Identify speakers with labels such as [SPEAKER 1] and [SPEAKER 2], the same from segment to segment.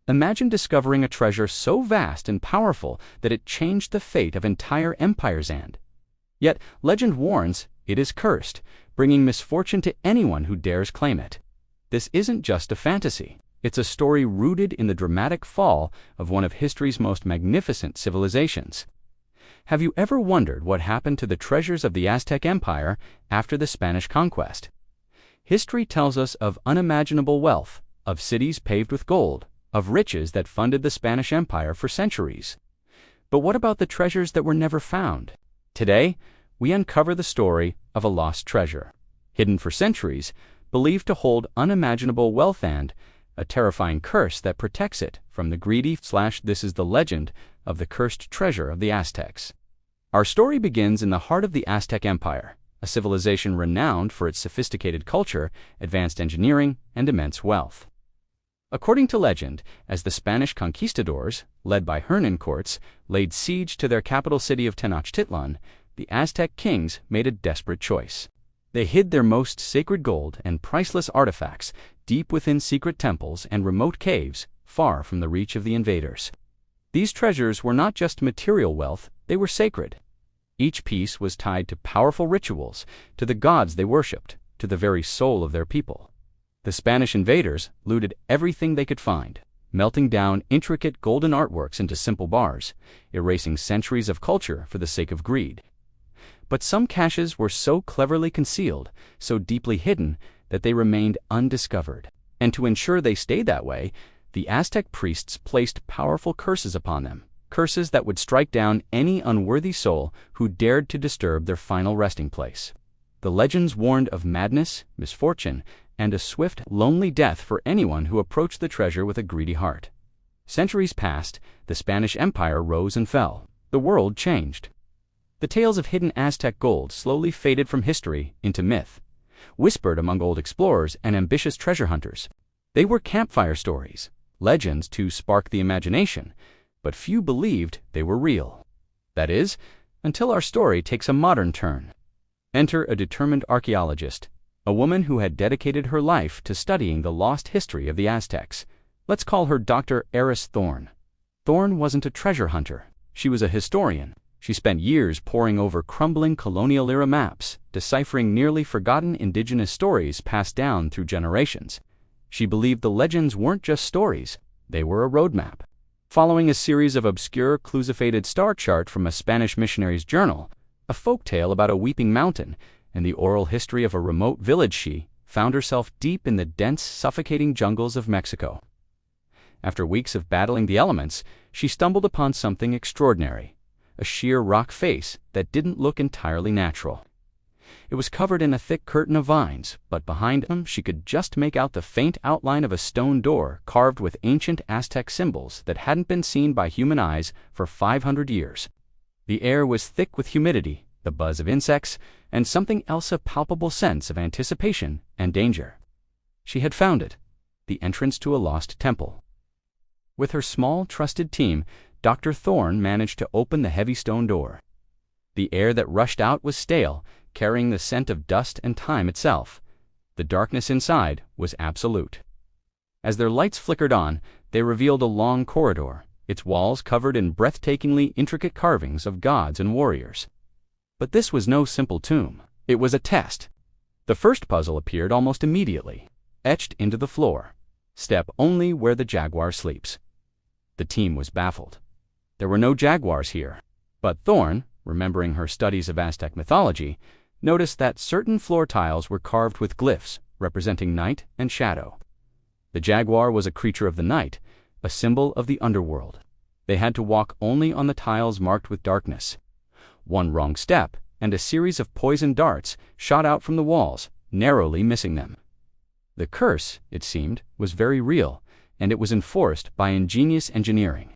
[SPEAKER 1] Imagine discovering a treasure so vast and powerful that it changed the fate of entire empires and. Yet, legend warns, it is cursed, bringing misfortune to anyone who dares claim it. This isn't just a fantasy. It's a story rooted in the dramatic fall of one of history's most magnificent civilizations. Have you ever wondered what happened to the treasures of the Aztec Empire after the Spanish conquest? History tells us of unimaginable wealth, of cities paved with gold, of riches that funded the Spanish Empire for centuries. But what about the treasures that were never found? Today, we uncover the story of a lost treasure, hidden for centuries, believed to hold unimaginable wealth and a terrifying curse that protects it from the greedy. This is the legend of the cursed treasure of the Aztecs. Our story begins in the heart of the Aztec Empire, a civilization renowned for its sophisticated culture, advanced engineering, and immense wealth. According to legend, as the Spanish conquistadors, led by Hernan Cortes, laid siege to their capital city of Tenochtitlan, the Aztec kings made a desperate choice. They hid their most sacred gold and priceless artifacts deep within secret temples and remote caves, far from the reach of the invaders. These treasures were not just material wealth, they were sacred. Each piece was tied to powerful rituals, to the gods they worshipped, to the very soul of their people. The Spanish invaders looted everything they could find, melting down intricate golden artworks into simple bars, erasing centuries of culture for the sake of greed. But some caches were so cleverly concealed, so deeply hidden, that they remained undiscovered. And to ensure they stayed that way, the Aztec priests placed powerful curses upon them, curses that would strike down any unworthy soul who dared to disturb their final resting place. The legends warned of madness, misfortune, and a swift, lonely death for anyone who approached the treasure with a greedy heart. Centuries passed, the Spanish Empire rose and fell. The world changed. The tales of hidden Aztec gold slowly faded from history into myth, whispered among old explorers and ambitious treasure hunters. They were campfire stories, legends to spark the imagination, but few believed they were real. That is, until our story takes a modern turn. Enter a determined archaeologist, a woman who had dedicated her life to studying the lost history of the Aztecs. Let's call her Dr. Eris Thorne. Thorne wasn't a treasure hunter. She was a historian. She spent years poring over crumbling colonial-era maps, deciphering nearly forgotten indigenous stories passed down through generations. She believed the legends weren't just stories, they were a roadmap. Following a series of obscure clues-faded star chart from a Spanish missionary's journal, a folktale about a weeping mountain, and the oral history of a remote village, she found herself deep in the dense, suffocating jungles of Mexico. After weeks of battling the elements, she stumbled upon something extraordinary, a sheer rock face that didn't look entirely natural. It was covered in a thick curtain of vines, but behind them she could just make out the faint outline of a stone door carved with ancient Aztec symbols that hadn't been seen by human eyes for 500 years. The air was thick with humidity, the buzz of insects, and something else, a palpable sense of anticipation and danger. She had found it, the entrance to a lost temple. With her small, trusted team, Dr. Thorne managed to open the heavy stone door. The air that rushed out was stale, carrying the scent of dust and time itself. The darkness inside was absolute. As their lights flickered on, they revealed a long corridor, its walls covered in breathtakingly intricate carvings of gods and warriors. But this was no simple tomb. It was a test. The first puzzle appeared almost immediately, etched into the floor. Step only where the jaguar sleeps. The team was baffled. There were no jaguars here. But Thorne, remembering her studies of Aztec mythology, noticed that certain floor tiles were carved with glyphs representing night and shadow. The jaguar was a creature of the night, a symbol of the underworld. They had to walk only on the tiles marked with darkness. One wrong step, and a series of poisoned darts shot out from the walls, narrowly missing them. The curse, it seemed, was very real, and it was enforced by ingenious engineering.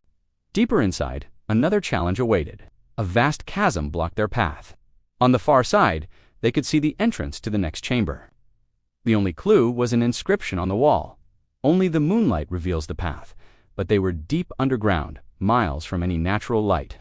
[SPEAKER 1] Deeper inside, another challenge awaited. A vast chasm blocked their path. On the far side, they could see the entrance to the next chamber. The only clue was an inscription on the wall. Only the moonlight reveals the path, but they were deep underground, miles from any natural light.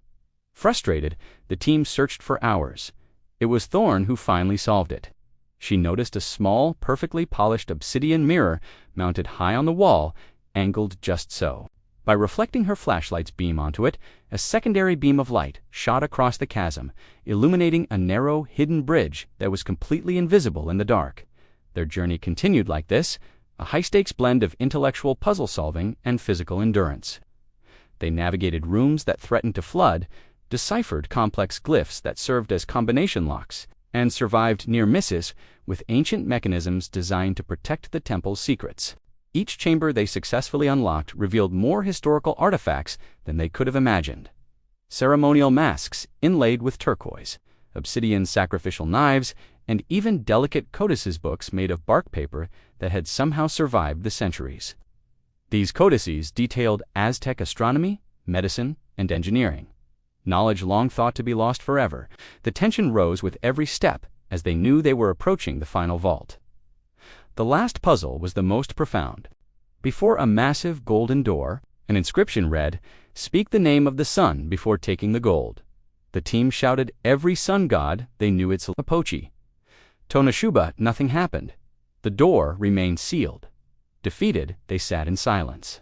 [SPEAKER 1] Frustrated, the team searched for hours. It was Thorne who finally solved it. She noticed a small, perfectly polished obsidian mirror mounted high on the wall, angled just so. By reflecting her flashlight's beam onto it, a secondary beam of light shot across the chasm, illuminating a narrow, hidden bridge that was completely invisible in the dark. Their journey continued like this, a high-stakes blend of intellectual puzzle-solving and physical endurance. They navigated rooms that threatened to flood, deciphered complex glyphs that served as combination locks, and survived near misses with ancient mechanisms designed to protect the temple's secrets. Each chamber they successfully unlocked revealed more historical artifacts than they could have imagined. Ceremonial masks inlaid with turquoise, obsidian sacrificial knives, and even delicate codices books made of bark paper that had somehow survived the centuries. These codices detailed Aztec astronomy, medicine, and engineering. Knowledge long thought to be lost forever, the tension rose with every step as they knew they were approaching the final vault. The last puzzle was the most profound. Before a massive golden door, an inscription read, "Speak the name of the sun before taking the gold." The team shouted every sun god they knew its Apochi. Tonashuba, nothing happened. The door remained sealed. Defeated, they sat in silence.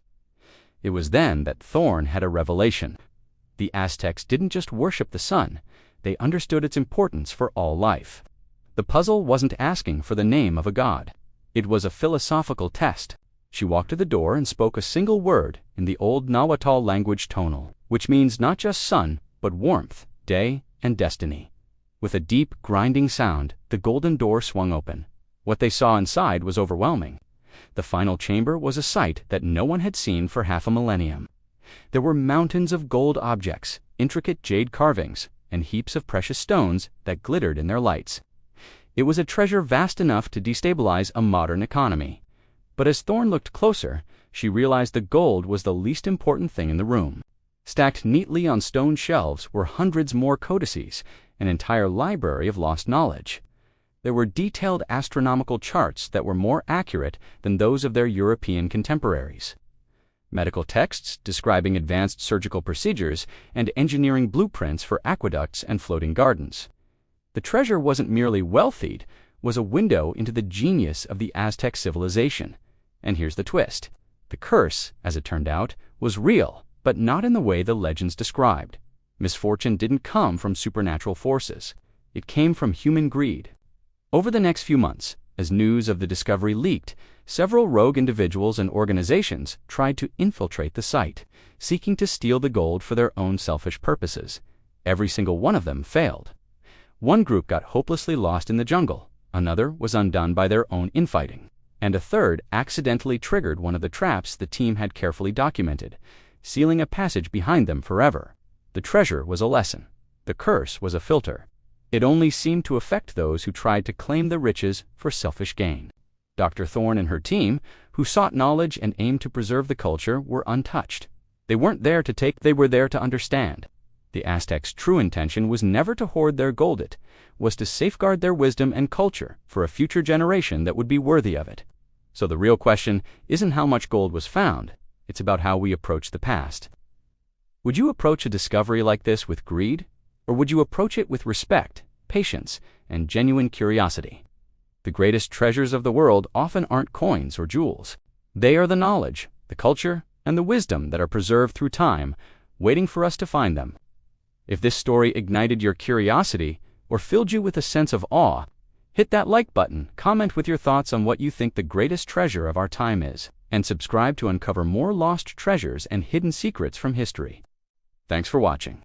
[SPEAKER 1] It was then that Thorn had a revelation. The Aztecs didn't just worship the sun, they understood its importance for all life. The puzzle wasn't asking for the name of a god. It was a philosophical test. She walked to the door and spoke a single word in the old Nahuatl language tonal, which means not just sun, but warmth, day, and destiny. With a deep, grinding sound, the golden door swung open. What they saw inside was overwhelming. The final chamber was a sight that no one had seen for half a millennium. There were mountains of gold objects, intricate jade carvings, and heaps of precious stones that glittered in their lights. It was a treasure vast enough to destabilize a modern economy. But as Thorn looked closer, she realized the gold was the least important thing in the room. Stacked neatly on stone shelves were hundreds more codices, an entire library of lost knowledge. There were detailed astronomical charts that were more accurate than those of their European contemporaries. Medical texts describing advanced surgical procedures and engineering blueprints for aqueducts and floating gardens. The treasure wasn't merely wealthy, was a window into the genius of the Aztec civilization. And here's the twist. The curse, as it turned out, was real, but not in the way the legends described. Misfortune didn't come from supernatural forces. It came from human greed. Over the next few months, as news of the discovery leaked, several rogue individuals and organizations tried to infiltrate the site, seeking to steal the gold for their own selfish purposes. Every single one of them failed. One group got hopelessly lost in the jungle, another was undone by their own infighting, and a third accidentally triggered one of the traps the team had carefully documented, sealing a passage behind them forever. The treasure was a lesson. The curse was a filter. It only seemed to affect those who tried to claim the riches for selfish gain. Dr. Thorn and her team, who sought knowledge and aimed to preserve the culture, were untouched. They weren't there to take, they were there to understand. The Aztecs' true intention was never to hoard their gold, it was to safeguard their wisdom and culture for a future generation that would be worthy of it. So the real question isn't how much gold was found, it's about how we approach the past. Would you approach a discovery like this with greed, or would you approach it with respect, patience, and genuine curiosity? The greatest treasures of the world often aren't coins or jewels. They are the knowledge, the culture, and the wisdom that are preserved through time, waiting for us to find them. If this story ignited your curiosity or filled you with a sense of awe, hit that like button, comment with your thoughts on what you think the greatest treasure of our time is, and subscribe to uncover more lost treasures and hidden secrets from history. Thanks for watching.